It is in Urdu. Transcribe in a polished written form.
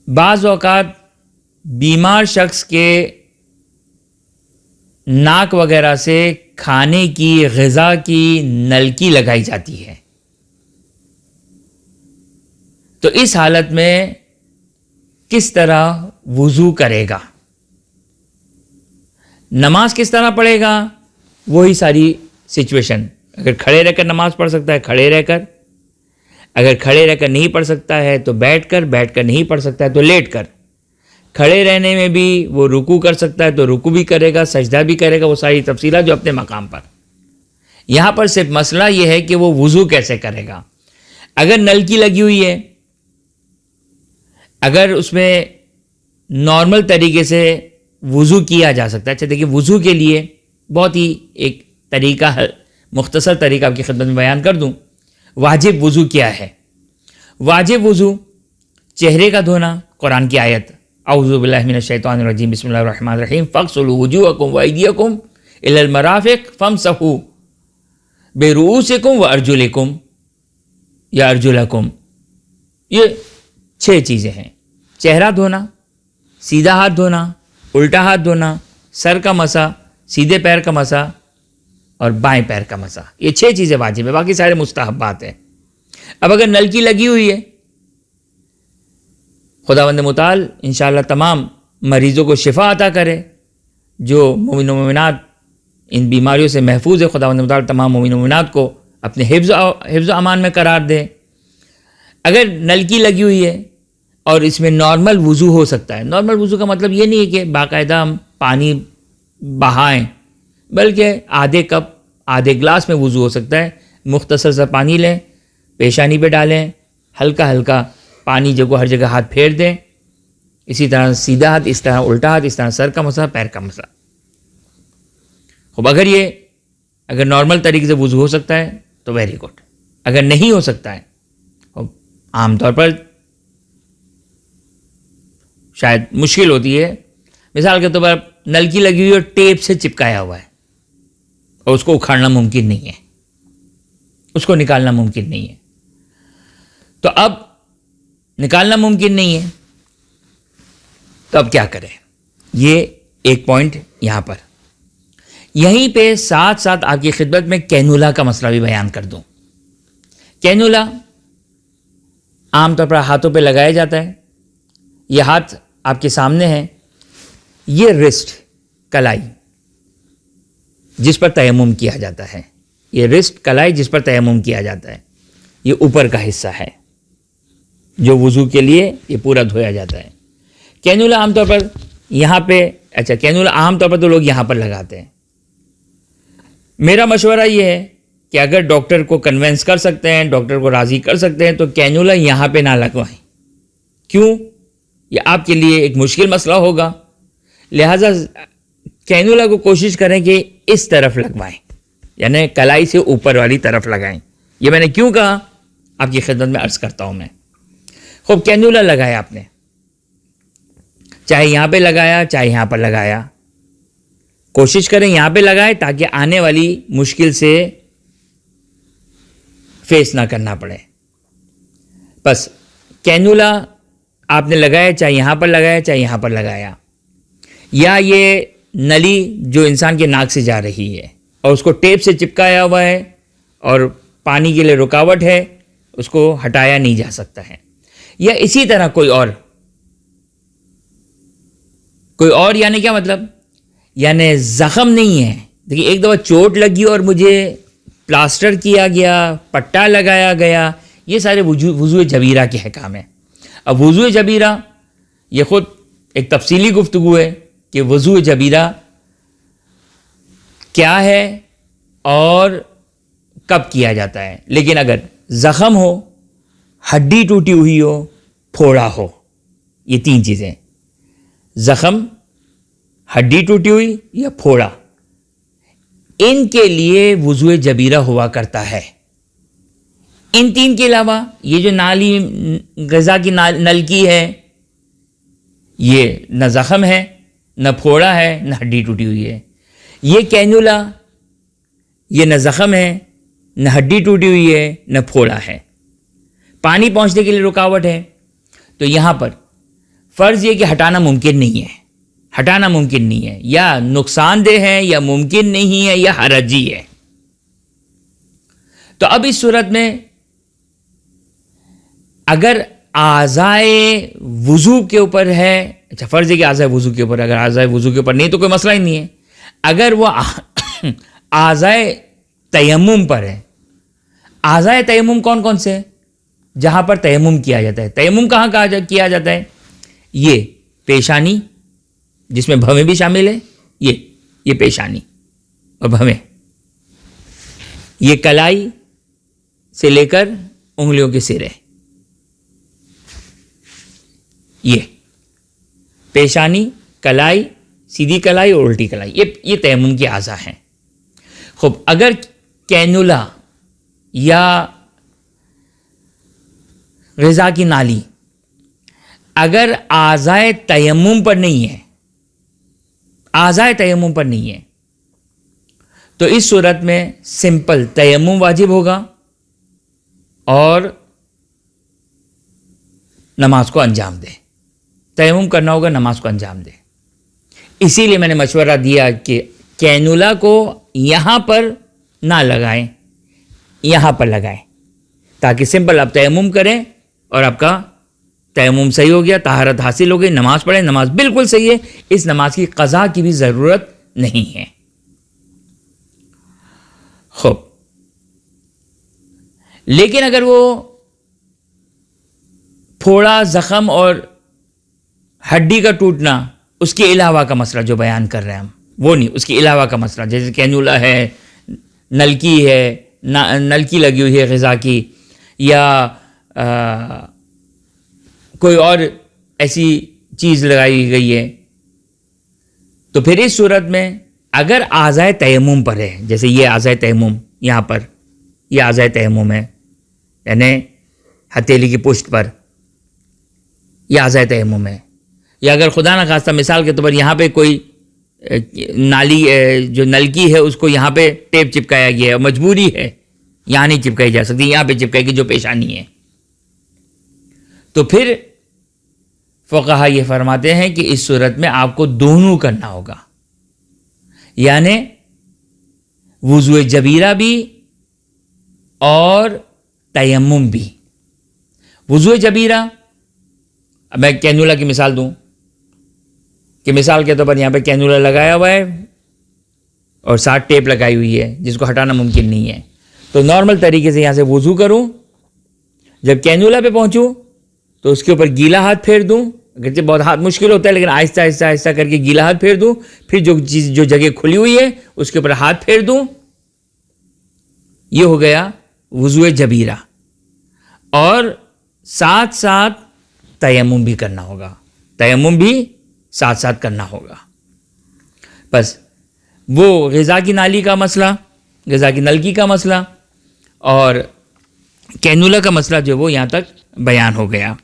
بعض اوقات بیمار شخص کے ناک وغیرہ سے کھانے کی غذا کی نلکی لگائی جاتی ہے، تو اس حالت میں کس طرح وضو کرے گا، نماز کس طرح پڑھے گا، وہی ساری سچویشن. اگر کھڑے رہ کر نماز پڑھ سکتا ہے کھڑے رہ کر، اگر کھڑے رہ کر نہیں پڑھ سکتا ہے تو بیٹھ کر نہیں پڑھ سکتا ہے تو لیٹ کر. کھڑے رہنے میں بھی وہ رکوع کر سکتا ہے تو رکوع بھی کرے گا، سجدہ بھی کرے گا، وہ ساری تفصیلات جو اپنے مقام پر. یہاں پر صرف مسئلہ یہ ہے کہ وہ وضو کیسے کرے گا. اگر نلکی لگی ہوئی ہے، اگر اس میں نارمل طریقے سے وضو کیا جا سکتا ہے. اچھا دیکھیے، وضو کے لیے بہت ہی ایک طریقہ ہے، مختصر طریقہ آپ کی خدمت میں بیان کر دوں. واجب وضو کیا ہے؟ واجب وضو چہرے کا دھونا. قرآن کی آیت اعوذ باللہ من الشیطان الرجیم بسم اللہ الرحمن الرحیم فاغسلوا وجوہکم وایدیکم الی المرافق فامسحوا برؤوسکم وارجلکم یا ارجلکم. یہ 6 چیزیں ہیں: چہرہ دھونا، سیدھا ہاتھ دھونا، الٹا ہاتھ دھونا، سر کا مسح، سیدھے پیر کا مسح اور بائیں پیر کا مسح. یہ 6 چیزیں واجب ہیں، باقی سارے مستحبات ہیں. اب اگر نلکی لگی ہوئی ہے، خداوند متعال انشاءاللہ تمام مریضوں کو شفا عطا کرے. جو مومن و مومنات ان بیماریوں سے محفوظ ہے، خداوند متعال تمام مومن و مومنات کو اپنے حفظ و امان میں قرار دے. اگر نلکی لگی ہوئی ہے اور اس میں نارمل وضو ہو سکتا ہے. نارمل وضو کا مطلب یہ نہیں ہے کہ باقاعدہ ہم پانی بہائیں، بلکہ آدھے کپ آدھے گلاس میں وضو ہو سکتا ہے. مختصر سا پانی لیں، پیشانی پہ ڈالیں، ہلکا ہلکا پانی جو ہر جگہ ہاتھ پھیر دیں. اسی طرح سیدھا ہاتھ، اس طرح الٹا ہاتھ، اس طرح سر کا مسح، پیر کا مسح. خب اگر نارمل طریقے سے وضو ہو سکتا ہے تو ویری گڈ. اگر نہیں ہو سکتا ہے، عام طور پر شاید مشکل ہوتی ہے. مثال کے طور پر نلکی لگی ہوئی اور ٹیپ سے چپکایا ہوا ہے اور اس کو اکھاڑنا ممکن نہیں ہے، اس کو نکالنا ممکن نہیں ہے. تو اب نکالنا ممکن نہیں ہے تو اب کیا کریں؟ یہ ایک پوائنٹ یہاں پر. یہیں پہ ساتھ ساتھ آپ کی خدمت میں کینولا کا مسئلہ بھی بیان کر دوں. کینولا عام طور پر ہاتھوں پہ لگایا جاتا ہے. یہ ہاتھ آپ کے سامنے ہے، یہ رسٹ کلائی جس پر تیمم کیا جاتا ہے، یہ رسٹ کلائی جس پر تیمم کیا جاتا ہے، یہ اوپر کا حصہ ہے جو وضو کے لیے یہ پورا دھویا جاتا ہے. کینولا عام طور پر یہاں پہ، کینولا عام طور پر تو لوگ یہاں پر لگاتے ہیں. میرا مشورہ یہ ہے کہ اگر ڈاکٹر کو کنونس کر سکتے ہیں، ڈاکٹر کو راضی کر سکتے ہیں تو کینولا یہاں پہ نہ لگوائیں. کیوں؟ یہ آپ کے لیے ایک مشکل مسئلہ ہوگا. لہٰذا کینولا کو کوشش کریں کہ اس طرف لگوائیں، یعنی کلائی سے اوپر والی طرف لگائیں. یہ میں نے کیوں کہا آپ کی خدمت میں عرض کرتا ہوں میں. خوب کینولا لگایا آپ نے، چاہے یہاں پہ لگایا چاہے یہاں پر لگایا، کوشش کریں یہاں پہ لگائیں تاکہ آنے والی مشکل سے فیس نہ کرنا پڑے. بس کینولا آپ نے لگایا، چاہے یہاں پر لگایا چاہے یہاں پر لگایا، یا یہ نلی جو انسان کے ناک سے جا رہی ہے اور اس کو ٹیپ سے چپکایا ہوا ہے اور پانی کے لیے رکاوٹ ہے، اس کو ہٹایا نہیں جا سکتا ہے. یا اسی طرح کوئی اور یعنی کیا مطلب؟ یعنی زخم نہیں ہے. دیکھیے، ایک دفعہ چوٹ لگی اور مجھے پلاسٹر کیا گیا، پٹا لگایا گیا، یہ سارے وضو جبیرہ کے احکام ہیں. اب وضو جبیرہ یہ خود ایک تفصیلی گفتگو ہے کہ وضو جبیرہ کیا ہے اور کب کیا جاتا ہے. لیکن اگر زخم ہو، ہڈی ٹوٹی ہوئی ہو، پھوڑا ہو، یہ 3 چیزیں، زخم، ہڈی ٹوٹی ہوئی یا پھوڑا، ان کے لیے وضو جبیرہ ہوا کرتا ہے. ان 3 کے علاوہ یہ جو نالی غذا کی نلکی ہے، یہ نہ زخم ہے، نہ پھوڑا ہے، نہ ہڈی ٹوٹی ہوئی ہے. یہ کینولا، یہ نہ زخم ہے، نہ ہڈی ٹوٹی ہوئی ہے، نہ پھوڑا ہے. پانی پہنچنے کے لیے رکاوٹ ہے. تو یہاں پر فرض یہ کہ ہٹانا ممکن نہیں ہے، ہٹانا ممکن نہیں ہے، یا نقصان دہ ہے، یا ممکن نہیں ہے، یا حرجی ہے. تو اب اس صورت میں اگر اعضائے وضو کے اوپر ہے، اچھا فرض ہے کہ اعضائے وضو کے اوپر، اگر اعضائے وضو کے اوپر نہیں تو کوئی مسئلہ ہی نہیں ہے. اگر وہ اعضائے تیمم پر ہے، اعضائے تیمم کون کون سے ہیں؟ جہاں پر تیمم کیا جاتا ہے. تیمم کہاں کیا جاتا ہے؟ یہ پیشانی، جس میں بھویں بھی شامل ہے، یہ پیشانی اور بھویں، یہ کلائی سے لے کر انگلیوں کے سرے، یہ پیشانی، کلائی، سیدھی کلائی اور الٹی کلائی، یہ تیمم کے اعضاء ہیں. خوب، اگر کینولا یا غذا کی نالی اگر اعضائے تیمم پر نہیں ہے، اعضائے تیمم پر نہیں ہے، تو اس صورت میں سمپل تیمم واجب ہوگا اور نماز کو انجام دے. تیمم کرنا ہوگا، نماز کو انجام دے. اسی لیے میں نے مشورہ دیا کہ کینولا کو یہاں پر نہ لگائیں، یہاں پر لگائیں، تاکہ سمپل آپ تیمم کریں اور آپ کا تیمم صحیح ہو گیا، طہارت حاصل ہو گئی، نماز پڑھیں، نماز بالکل صحیح ہے. اس نماز کی قضا کی بھی ضرورت نہیں ہے. خوب، لیکن اگر وہ پھوڑا، زخم اور ہڈی کا ٹوٹنا، اس کے علاوہ کا مسئلہ جو بیان کر رہے ہیں ہم، وہ نہیں، اس کے علاوہ کا مسئلہ، جیسے کینولا ہے، نلکی ہے، نلکی لگی ہوئی ہے غذا کی، یا کوئی اور ایسی چیز لگائی گئی ہے، تو پھر اس صورت میں اگر اعضائے تیمم پر ہے، جیسے یہ اعضائے تیمم، یہاں پر یہ اعضائے تیمم ہے، یعنی ہتھیلی کی پشت پر یہ اعضائے تیمم ہے، یا اگر خدا نہ خواستہ مثال کے طور پر یہاں پہ کوئی نالی جو نلکی ہے اس کو یہاں پہ ٹیپ چپکایا گیا ہے، مجبوری ہے، یہاں نہیں چپکائی جا سکتی، یہاں پہ چپکائے گی جو پیشانی ہے، تو پھر فقہا یہ فرماتے ہیں کہ اس صورت میں آپ کو دونوں کرنا ہوگا، یعنی وضوء جبیرہ بھی اور تیمم بھی. وضوء جبیرہ، اب میں کینولا کی مثال دوں کہ مثال کے طور پر یہاں پہ کینولا لگایا ہوا ہے اور ساتھ ٹیپ لگائی ہوئی ہے جس کو ہٹانا ممکن نہیں ہے، تو نارمل طریقے سے یہاں سے وضو کروں، جب کینولا پہ پہنچوں تو اس کے اوپر گیلا ہاتھ پھیر دوں، اگرچہ بہت ہاتھ مشکل ہوتا ہے لیکن آہستہ آہستہ آہستہ کر کے گیلا ہاتھ پھیر دوں، پھر جو جگہ کھلی ہوئی ہے اس کے اوپر ہاتھ پھیر دوں، یہ ہو گیا وضوء جبیرہ. اور ساتھ ساتھ تیمم بھی کرنا ہوگا، تیمم بھی ساتھ ساتھ کرنا ہوگا. بس وہ غذا کی نالی کا مسئلہ، غذا کی نلکی کا مسئلہ اور کینولا کا مسئلہ جو وہ یہاں تک بیان ہو گیا.